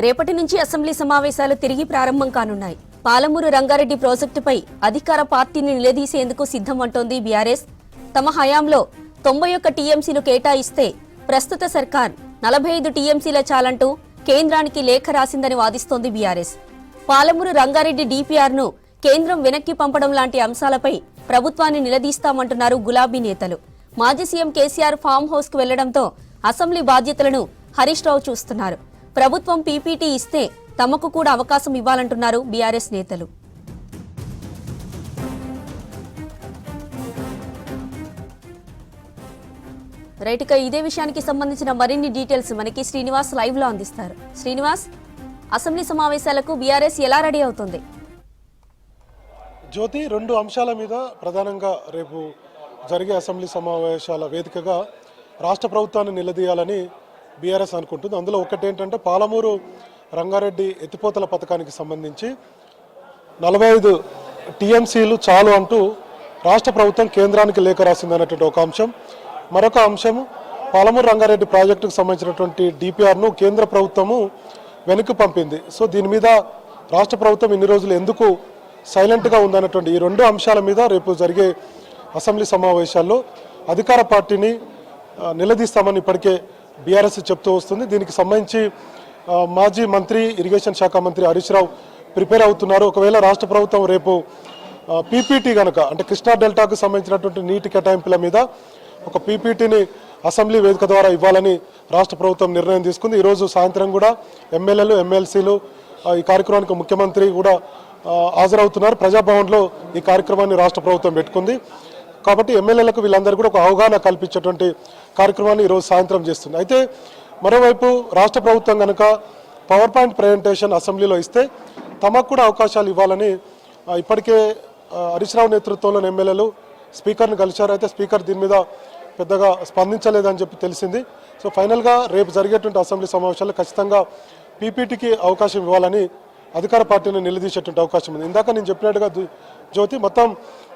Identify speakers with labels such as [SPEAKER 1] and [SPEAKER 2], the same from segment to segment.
[SPEAKER 1] రేపటి నుంచి అసెంబ్లీ సమావేశాలు తిరిగి ప్రారంభం కానున్నాయి. పాలమూరు రంగారెడ్డి ప్రాజెక్టుపై అధికార పార్టీని నిలదీసేందుకు సిద్ధమంటోంది బీఆర్ఎస్. తమ హయాంలో 91 టీఎంసీలు కేటాయిస్తే ప్రస్తుత సర్కార్ 45 టీఎంసీల చాలంటూ కేంద్రానికి లేఖ రాసిందని వాదిస్తోంది బీఆర్ఎస్. పాలమూరు రంగారెడ్డి డీపీఆర్ను కేంద్రం వెనక్కి పంపడం లాంటి అంశాలపై ప్రభుత్వాన్ని నిలదీస్తామంటున్నారు గులాబీ నేతలు. మాజీ సీఎం కేసీఆర్ ఫామ్ హౌస్ కు వెళ్లడంతో అసెంబ్లీ బాధ్యతలను హరీష్ రావు చూస్తున్నారు. ప్రభుత్వం పీపీటీ ఇస్తే తమకు కూడా అవకాశం ఇవ్వాలంటున్నారు బీఆర్ఎస్ నేతలు. రైట్, ఇదే విషయానికి సంబంధించిన మరిన్ని డీటెయిల్స్ మనకి శ్రీనివాస్ లైవ్ లో అందిస్తారు. శ్రీనివాస్, అసెంబ్లీ సమావేశాలకు బీఆర్ఎస్ ఎలా రెడీ అవుతుంది?
[SPEAKER 2] జ్యోతి, 2 అంశాల మీద ప్రధానంగా రేపు జరిగే అసెంబ్లీ సమావేశాల వేదికగా రాష్ట్ర ప్రభుత్వాన్ని నిలదీయాలని బీఆర్ఎస్ అనుకుంటుంది. అందులో ఒకటి ఏంటంటే, పాలమూరు రంగారెడ్డి ఎత్తిపోతల పథకానికి సంబంధించి 45 టీఎంసీలు చాలు అంటూ రాష్ట్ర ప్రభుత్వం కేంద్రానికి లేఖ రాసిందనేటువంటి ఒక అంశం. మరొక అంశం, పాలమూరు రంగారెడ్డి ప్రాజెక్టుకు సంబంధించినటువంటి డిపిఆర్ను కేంద్ర ప్రభుత్వము వెనక్కి పంపింది. సో దీని మీద రాష్ట్ర ప్రభుత్వం ఇన్ని రోజులు ఎందుకు సైలెంట్గా ఉందన్నటువంటి ఈ 2 అంశాల మీద రేపు జరిగే అసెంబ్లీ సమావేశాల్లో అధికార పార్టీని నిలదీస్తామని ఇప్పటికే బీఆర్ఎస్ చెప్తూ వస్తుంది. దీనికి సంబంధించి మాజీ మంత్రి, ఇరిగేషన్ శాఖ మంత్రి హరీష్ రావు ప్రిపేర్ అవుతున్నారు. ఒకవేళ రాష్ట్ర ప్రభుత్వం రేపు పీపీటీ కనుక, అంటే కృష్ణా డెల్టాకు సంబంధించినటువంటి నీటి కేటాయింపుల మీద ఒక పీపీటీని అసెంబ్లీ వేదిక ద్వారా ఇవ్వాలని రాష్ట్ర ప్రభుత్వం నిర్ణయం తీసుకుంది. ఈరోజు సాయంత్రం కూడా ఎమ్మెల్యేలు, ఎమ్మెల్సీలు ఈ కార్యక్రమానికి ముఖ్యమంత్రి కూడా హాజరవుతున్నారు. ప్రజాభవన్లో ఈ కార్యక్రమాన్ని రాష్ట్ర ప్రభుత్వం పెట్టుకుంది. కాబట్టి ఎమ్మెల్యేలకు వీళ్ళందరూ కూడా ఒక అవగాహన కల్పించేటువంటి కార్యక్రమాన్ని ఈరోజు సాయంత్రం చేస్తుంది. అయితే మరోవైపు రాష్ట్ర ప్రభుత్వం కనుక పవర్ పాయింట్ ప్రజెంటేషన్ అసెంబ్లీలో ఇస్తే తమకు కూడా అవకాశాలు ఇవ్వాలని ఇప్పటికే హరీష్ రావు నేతృత్వంలోని ఎమ్మెల్యేలు స్పీకర్ని కలిశారు. అయితే స్పీకర్ దీని మీద పెద్దగా స్పందించలేదని చెప్పి తెలిసింది. సో ఫైనల్గా రేపు జరిగేటువంటి అసెంబ్లీ సమావేశాల్లో ఖచ్చితంగా పీపీటీకి అవకాశం ఇవ్వాలని అధికార పార్టీని నిలదీసేటువంటి అవకాశం ఉంది. ఇందాక నేను చెప్పినట్టుగా జ్యోతి, మొత్తం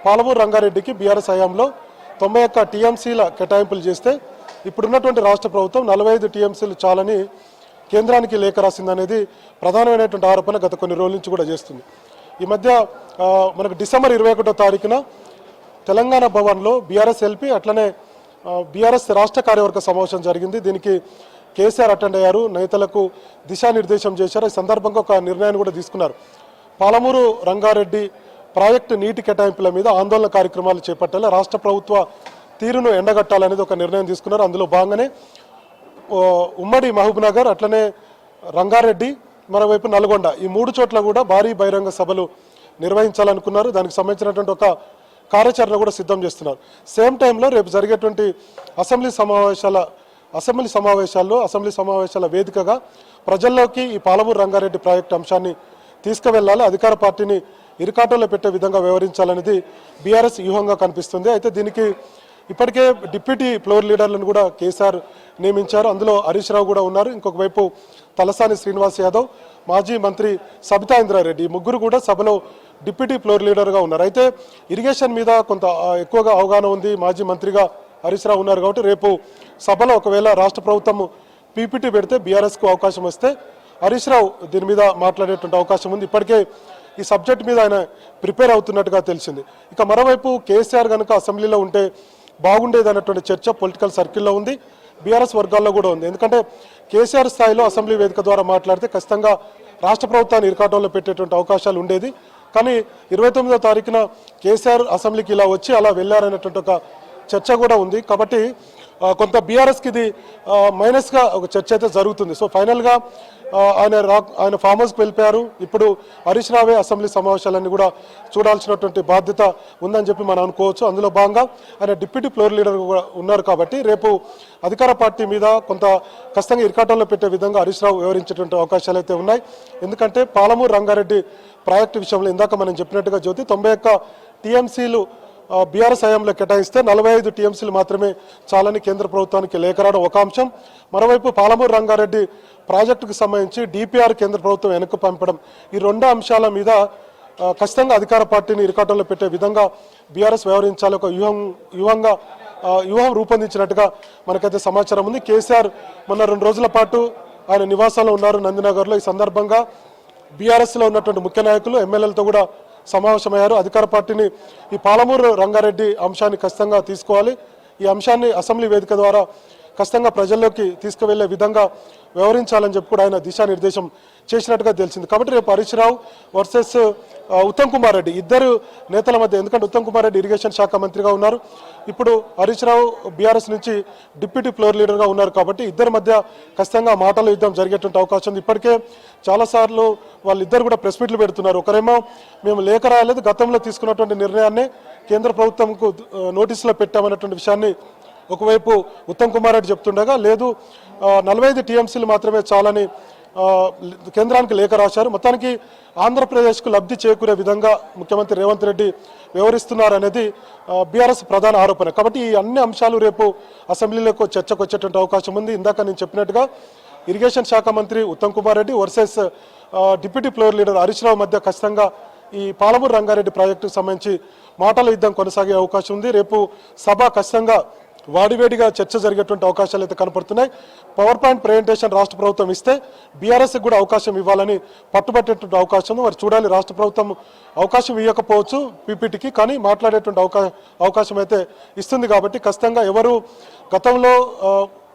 [SPEAKER 2] పాలమూరు రంగారెడ్డికి బీఆర్ఎస్ హయాంలో 91 టీఎంసీల కేటాయింపులు చేస్తే ఇప్పుడున్నటువంటి రాష్ట్ర ప్రభుత్వం 45 టీఎంసీలు చాలని కేంద్రానికి లేఖ రాసిందనేది ప్రధానమైనటువంటి ఆరోపణ గత కొన్ని రోజుల నుంచి కూడా చేస్తుంది. ఈ మధ్య మనకు డిసెంబర్ 21వ తారీఖున తెలంగాణ భవన్లో బీఆర్ఎస్ ఎల్పీ అట్లనే బీఆర్ఎస్ రాష్ట్ర కార్యవర్గ సమావేశం జరిగింది. దీనికి కేసీఆర్ అటెండ్ అయ్యారు, నేతలకు దిశానిర్దేశం చేశారు. ఈ సందర్భంగా ఒక నిర్ణయాన్ని కూడా తీసుకున్నారు. పాలమూరు రంగారెడ్డి ప్రాజెక్టు నీటి కేటాయింపుల మీద ఆందోళన కార్యక్రమాలు చేపట్టాలి, రాష్ట్ర ప్రభుత్వ తీరును ఎండగట్టాలనేది ఒక నిర్ణయం తీసుకున్నారు. అందులో భాగంగానే ఉమ్మడి మహబూబ్నగర్, అట్లనే రంగారెడ్డి, మరోవైపు నల్గొండ, ఈ 3 చోట్ల కూడా భారీ బహిరంగ సభలు నిర్వహించాలనుకున్నారు. దానికి సంబంధించినటువంటి ఒక కార్యాచరణ కూడా సిద్ధం చేస్తున్నారు. సేమ్ టైంలో రేపు జరిగేటువంటి అసెంబ్లీ సమావేశాల వేదికగా ప్రజల్లోకి ఈ పాలమూరు రంగారెడ్డి ప్రాజెక్టు అంశాన్ని తీసుకువెళ్ళాలి, అధికార పార్టీని ఇరుకాటంలో పెట్టే విధంగా వ్యవహరించాలనేది బీఆర్ఎస్ వ్యూహంగా కనిపిస్తుంది. అయితే దీనికి ఇప్పటికే డిప్యూటీ ఫ్లోర్ లీడర్లను కూడా కేసీఆర్ నియమించారు. అందులో హరీష్ రావు కూడా ఉన్నారు. ఇంకొక వైపు తలసాని శ్రీనివాస్ యాదవ్, మాజీ మంత్రి సబితా ఇంద్రారెడ్డి, ఈ 3 కూడా సభలో డిప్యూటీ ఫ్లోర్ లీడర్గా ఉన్నారు. అయితే ఇరిగేషన్ మీద కొంత ఎక్కువగా అవగాహన ఉంది, మాజీ మంత్రిగా హరీష్ రావు ఉన్నారు. కాబట్టి రేపు సభలో ఒకవేళ రాష్ట్ర ప్రభుత్వం పీపీటీ పెడితే బీఆర్ఎస్కు అవకాశం వస్తే హరీష్ రావు దీని మీద మాట్లాడేటువంటి అవకాశం ఉంది. ఇప్పటికే ఈ సబ్జెక్ట్ మీద ఆయన ప్రిపేర్ అవుతున్నట్టుగా తెలిసింది. ఇక మరోవైపు కేసీఆర్ కనుక అసెంబ్లీలో ఉంటే బాగుండేది అన్నటువంటి చర్చ పొలిటికల్ సర్కిల్లో ఉంది, బీఆర్ఎస్ వర్గాల్లో కూడా ఉంది. ఎందుకంటే కేసీఆర్ స్థాయిలో అసెంబ్లీ వేదిక ద్వారా మాట్లాడితే ఖచ్చితంగా రాష్ట్ర ప్రభుత్వాన్ని ఇరుకాటంలో పెట్టేటువంటి అవకాశాలు ఉండేది. కానీ 29వ తారీఖున కేసీఆర్ అసెంబ్లీకి ఇలా వచ్చి అలా వెళ్ళారనేటువంటి ఒక చర్చ కూడా ఉంది. కాబట్టి కొంత బీఆర్ఎస్కి ఇది మైనస్గా ఒక చర్చ అయితే జరుగుతుంది. సో ఫైనల్గా ఆయన ఫామ్ హౌస్కి వెళ్ళిపోయారు. ఇప్పుడు హరీష్ రావే అసెంబ్లీ సమావేశాలన్నీ కూడా చూడాల్సినటువంటి బాధ్యత ఉందని చెప్పి మనం అనుకోవచ్చు. అందులో భాగంగా ఆయన డిప్యూటీ ఫ్లోర్ లీడర్ కూడా ఉన్నారు. కాబట్టి రేపు అధికార పార్టీ మీద కొంత ఖచ్చితంగా ఇరుకాటంలో పెట్టే విధంగా హరీష్ రావు వ్యవహరించేటువంటి అవకాశాలు అయితే ఉన్నాయి. ఎందుకంటే పాలమూరు రంగారెడ్డి ప్రాజెక్టు విషయంలో ఇందాక మనం చెప్పినట్టుగా జ్యోతి, 91 టీఎంసీలు బీఆర్ఎస్ హయాంలో కేటాయిస్తే 45 టీఎంసీలు మాత్రమే చాలని కేంద్ర ప్రభుత్వానికి లేఖ రావడం ఒక అంశం. మరోవైపు పాలమూరు రంగారెడ్డి ప్రాజెక్టుకు సంబంధించి డిపిఆర్ కేంద్ర ప్రభుత్వం వెనక్కి పంపడం, ఈ 2 అంశాల మీద ఖచ్చితంగా అధికార పార్టీని ఇరుకాటంలో పెట్టే విధంగా బీఆర్ఎస్ వ్యవహరించాలి, ఒక వ్యూహం రూపొందించినట్టుగా మనకైతే సమాచారం ఉంది. కేసీఆర్ మొన్న 2 రోజుల పాటు ఆయన నివాసంలో ఉన్నారు నందినగర్లో. ఈ సందర్భంగా బీఆర్ఎస్లో ఉన్నటువంటి ముఖ్య నాయకులు ఎమ్మెల్యేలతో కూడా సమావేశమయ్యారు. అధికార పార్టీని ఈ పాలమూరు రంగారెడ్డి అంశాన్ని ఖచ్చితంగా తీసుకోవాలి, ఈ అంశాన్ని అసెంబ్లీ వేదిక ద్వారా ఖచ్చితంగా ప్రజల్లోకి తీసుకువెళ్లే విధంగా వ్యవహరించాలని చెప్పి కూడా ఆయన దిశానిర్దేశం చేసినట్టుగా తెలిసింది. కాబట్టి రేపు హరీష్ రావు వర్సెస్ ఉత్తమ్ కుమార్ రెడ్డి ఇద్దరు నేతల మధ్య, ఎందుకంటే ఉత్తమ్ కుమార్ రెడ్డి ఇరిగేషన్ శాఖ మంత్రిగా ఉన్నారు, ఇప్పుడు హరీష్ రావు బీఆర్ఎస్ నుంచి డిప్యూటీ ఫ్లోర్ లీడర్గా ఉన్నారు. కాబట్టి ఇద్దరి మధ్య ఖచ్చితంగా మాటల యుద్ధం జరిగేటువంటి అవకాశం ఉంది. ఇప్పటికే చాలాసార్లు వాళ్ళిద్దరు కూడా ప్రెస్ మీట్లు పెడుతున్నారు. ఒకరేమో మేము లేఖ రాయలేదు, గతంలో తీసుకున్నటువంటి నిర్ణయాన్ని కేంద్ర ప్రభుత్వంకు నోటీసులో పెట్టామన్నటువంటి విషయాన్ని ఒకవైపు ఉత్తమ్ కుమార్ రెడ్డి చెప్తుండగా, లేదు 45 టీఎంసీలు మాత్రమే చాలని కేంద్రానికి లేఖ రాశారు. మొత్తానికి ఆంధ్రప్రదేశ్కు లబ్ధి చేకూరే విధంగా ముఖ్యమంత్రి రేవంత్ రెడ్డి వ్యవహరిస్తున్నారనేది బీఆర్ఎస్ ప్రధాన ఆరోపణ. కాబట్టి ఈ అన్ని అంశాలు రేపు అసెంబ్లీలో చర్చకు వచ్చేటువంటి అవకాశం ఉంది. ఇందాక నేను చెప్పినట్టుగా ఇరిగేషన్ శాఖ మంత్రి Uttam Kumar Reddy versus deputy floor leader Harish Rao మధ్య ఖచ్చితంగా ఈ పాలమూరు రంగారెడ్డి ప్రాజెక్టుకు సంబంధించి మాటల యుద్ధం కొనసాగే అవకాశం ఉంది. రేపు సభ ఖచ్చితంగా వాడివేడిగా చర్చ జరిగేటువంటి అవకాశాలు అయితే కనపడుతున్నాయి. పవర్ పాయింట్ ప్రజెంటేషన్ రాష్ట్ర ప్రభుత్వం ఇస్తే బీఆర్ఎస్కి కూడా అవకాశం ఇవ్వాలని పట్టుబట్టేటువంటి అవకాశం ఉంది. మరి చూడాలి, రాష్ట్ర ప్రభుత్వం అవకాశం ఇవ్వకపోవచ్చు పీపీటీకి, కానీ మాట్లాడేటువంటి అవకాశం అయితే ఇస్తుంది. కాబట్టి ఖచ్చితంగా ఎవరు గతంలో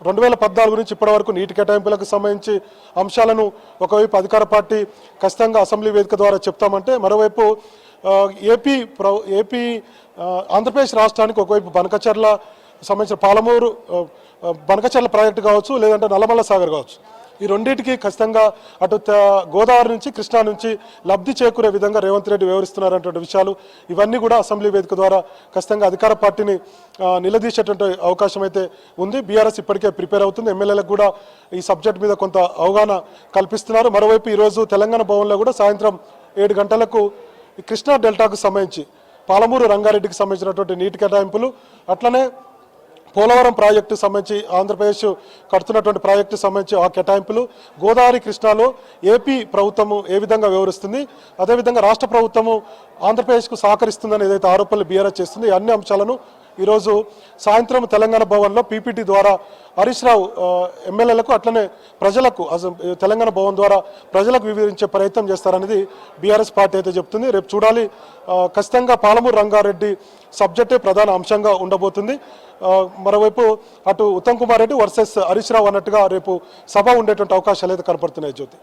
[SPEAKER 2] 2014 నుంచి ఇప్పటి వరకు నీటి కేటాయింపులకు సంబంధించి అంశాలను ఒకవైపు అధికార పార్టీ ఖచ్చితంగా అసెంబ్లీ వేదిక ద్వారా చెప్తామంటే, మరోవైపు ఏపీ ఆంధ్రప్రదేశ్ రాష్ట్రానికి ఒకవైపు బనకచర్ల సంబంధించిన పాలమూరు బనకచర్ల ప్రాజెక్టు కావచ్చు, లేదంటే నల్లమల్ల సాగర్ కావచ్చు, ఈ రెండింటికి ఖచ్చితంగా అటు గోదావరి నుంచి కృష్ణా నుంచి లబ్ధి చేకూరే విధంగా రేవంత్ రెడ్డి వ్యవహరిస్తున్నారనేటువంటి విషయాలు ఇవన్నీ కూడా అసెంబ్లీ వేదిక ద్వారా ఖచ్చితంగా అధికార పార్టీని నిలదీసేటువంటి అవకాశం అయితే ఉంది. బీఆర్ఎస్ ఇప్పటికే ప్రిపేర్ అవుతుంది. ఎమ్మెల్యేలకు కూడా ఈ సబ్జెక్ట్ మీద కొంత అవగాహన కల్పిస్తున్నారు. మరోవైపు ఈరోజు తెలంగాణ భవన్లో కూడా సాయంత్రం 7 గంటలకు కృష్ణా డెల్టాకు సంబంధించి పాలమూరు రంగారెడ్డికి సంబంధించినటువంటి నీటి కేటాయింపులు, అట్లనే పోలవరం ప్రాజెక్టు సంబంధించి ఆంధ్రప్రదేశ్ కడుతున్నటువంటి ప్రాజెక్టు సంబంధించి ఆ కేటాయింపులు, గోదావరి కృష్ణాలో ఏపీ ప్రభుత్వము ఏ విధంగా వ్యవహరిస్తుంది, అదేవిధంగా రాష్ట్ర ప్రభుత్వము ఆంధ్రప్రదేశ్కు సహకరిస్తుందని ఏదైతే ఆరోపణలు బీఆర్ఎస్ చేస్తుంది, అన్ని అంశాలను ఈరోజు సాయంత్రం తెలంగాణ భవన్లో పీపీటీ ద్వారా హరీష్ రావు ఎమ్మెల్యేలకు అట్లనే ప్రజలకు తెలంగాణ భవన్ ద్వారా ప్రజలకు వివరించే ప్రయత్నం చేస్తారనేది బీఆర్ఎస్ పార్టీ అయితే చెప్తుంది. రేపు చూడాలి, ఖచ్చితంగా పాలమూరు రంగారెడ్డి సబ్జెక్టే ప్రధాన అంశంగా ఉండబోతుంది. మరోవైపు అటు ఉత్తమ్ కుమార్ రెడ్డి వర్సెస్ హరీష్ రావు అన్నట్టుగా రేపు సభ ఉండేటువంటి అవకాశాలు అయితే కనపడుతున్నాయి. జ్యోతి.